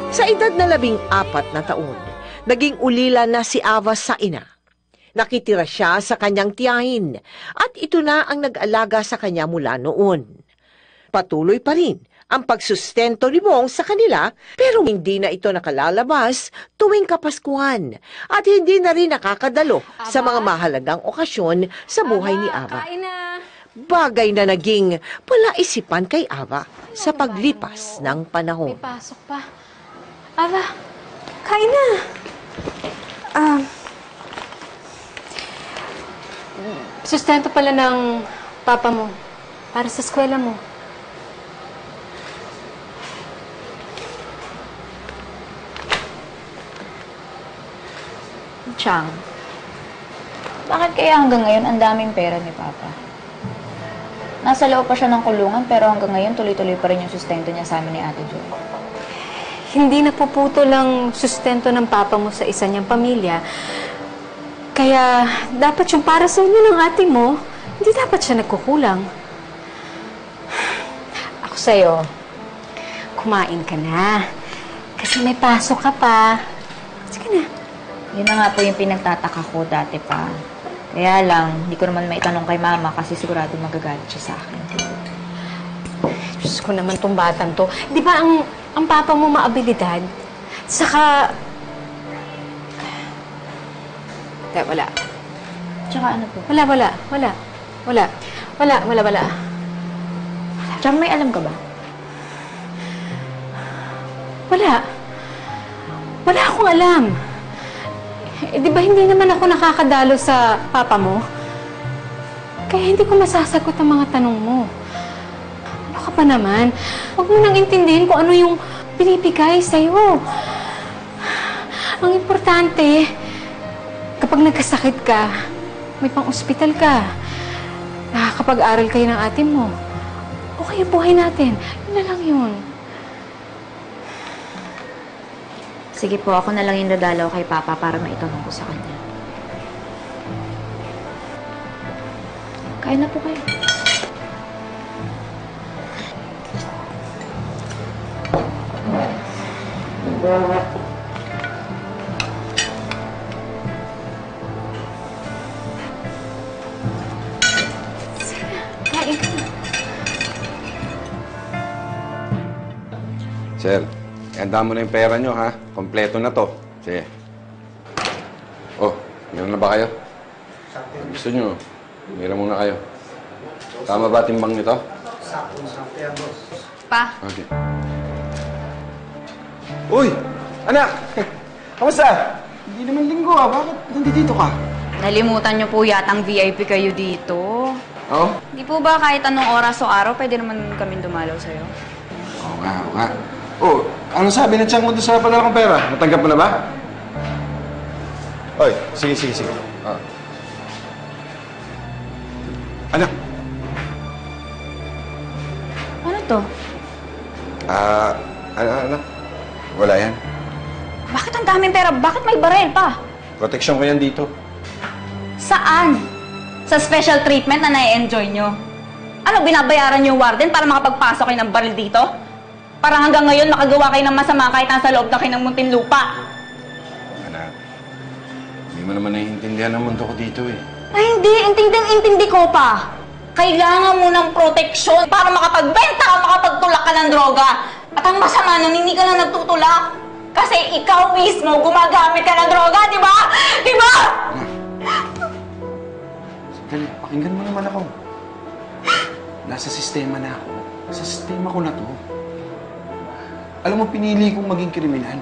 Sa edad na 14 na taon, naging ulila na si Ava sa ina. Nakitira siya sa kanyang tiyahin at ito na ang nag-alaga sa kanya mula noon. Patuloy pa rin ang pagsustento ni Bong sa kanila pero hindi na ito nakalalabas tuwing Kapaskuhan at hindi na rin nakakadalo sa mga mahalagang okasyon sa buhay ni Ava. Bagay na naging palaisipan kay Ava sa paglipas ng panahon. May pasok pa. Ava, kain na. Sustento pala ng papa mo para sa eskwela mo. Chang, bakit kaya hanggang ngayon ang daming pera ni Papa? Nasa loob pa siya ng kulungan pero hanggang ngayon tuloy-tuloy pa rin yung sustento niya sa amin ni Ate Jo. Hindi napuputo lang sustento ng papa mo sa isa niyang pamilya. Kaya dapat yung para sa inyo ng ate mo, hindi dapat siya nagkukulang. Ako sa'yo, kumain ka na. Kasi may pasok ka pa. Sige na. Yun na nga po yung pinagtataka ko dati pa. Kaya lang, hindi ko naman maitanong kay Mama kasi sigurado magagalit siya sa akin. Diyos ko naman tong batang to. Di ba ang papa mo maabilidad? Saka... Wala. Tsaka ano po? Wala. Tsaka may alam ka ba? Wala akong alam. Di ba hindi naman ako nakakadalo sa papa mo? Kaya hindi ko masasagot ang mga tanong mo. Ano ka pa naman? Huwag mo nang intindihin kung ano yung binibigay sa'yo. Ang importante, kapag nagkasakit ka, may pang-ospital ka, nakakapag-aral kayo ng ate mo, o kaya buhay natin. Yun na lang yun. Sige po, ako na lang yung dadalaw kay Papa para maitanong ko sa kanya. Kain na po kayo. Kain ka na. Sir, handa mo na yung pera nyo, ha? Kompleto na to. Sige. Oh, meron na ba kayo? Gusto nyo, meron muna kayo. Tama ba timbang nito? Pa, Okay. Uy! Anak! Kamusta? Hindi naman linggo, ha? Bakit nandito ka? nalimutan niyo po yatang VIP kayo dito. Oo? Di po ba kahit anong oras o araw, pwede naman kami dumalaw sa'yo? Oo nga, oo nga. Oh, anong sabi ng tiyang mo doon sa padala kong pera? Natanggap mo na ba? Oy, sige. Anak! Ano to? Anak? Wala yan. Bakit ang daming pera? Bakit may barel pa? Proteksyon ko yan dito. Saan? Sa special treatment na nai-enjoy nyo? Ano, binabayaran nyo yung warden para makapagpasok kayo ng baril dito? Para hanggang ngayon makagawa kayo ng masama kahit nasa loob na kayo ng Muntinlupa? Anak, hindi mo naman naiintindihan ang mundo ko dito eh. Ay, hindi. Intinding-intindi ko pa. Kailangan mo ng proteksyon para makapagbenta o makapagtulak ka ng droga. At ang masama nun, hindi ka na nagtutulak. Kasi ikaw mismo gumagamit ka ng droga, di ba? Di ba? Sandali, pakinggan mo naman ako. Nasa sistema na ako. Sa sistema ko na to. Alam mo, pinili kong maging kriminal.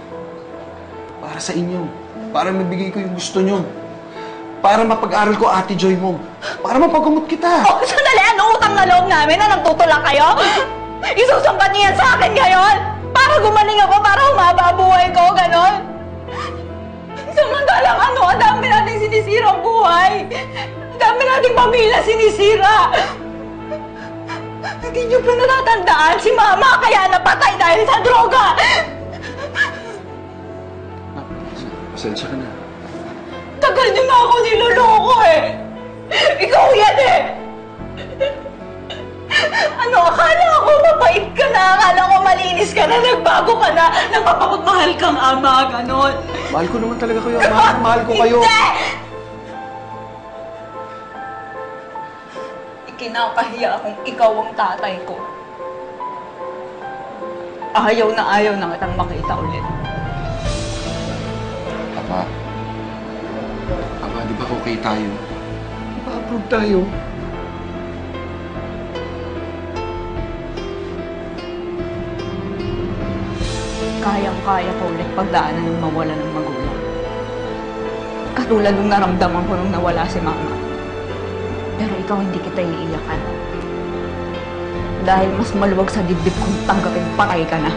Para sa inyo. Para mabigay ko yung gusto nyo. Para mapag-aral ko, Ate Joy mo. Para mapagumot kita. Oh, sandali, ano utang na loob namin na nagtutulak kayo? Isusumpat niyo yan sa akin ngayon? Para gumaling ako, para humaba ang buhay ko, ganon? Samantalang ano, ang dami nating sinisira ang buhay. Ang dami nating pamilya sinisira. Hindi niyo pa natatandaan si Mama kaya napatay dahil sa droga. Pasensya ka na. Tagal niyo na ako niloloko eh. Ikaw yan eh. Ano, akala ko mabait ka na, akala ko malinis ka na, nagbago ka na, napapagmahal kang ama, ganon. Mahal ko naman talaga kayo, ama. Mahal ko kayo. Hindi! Ikinakahiya kung ikaw ang tatay ko. Ayaw na kitang makita ulit. Papa. Papa, di ba okay tayo? Di ba approve tayo? Kayang-kaya ko ulit pagdaanan ng mawala ng magulang. Katulad nung naramdaman ko nung nawala si mama. Pero ikaw hindi kita iiyakan. Dahil mas maluwag sa dibdib kung tanggapin patay ka na.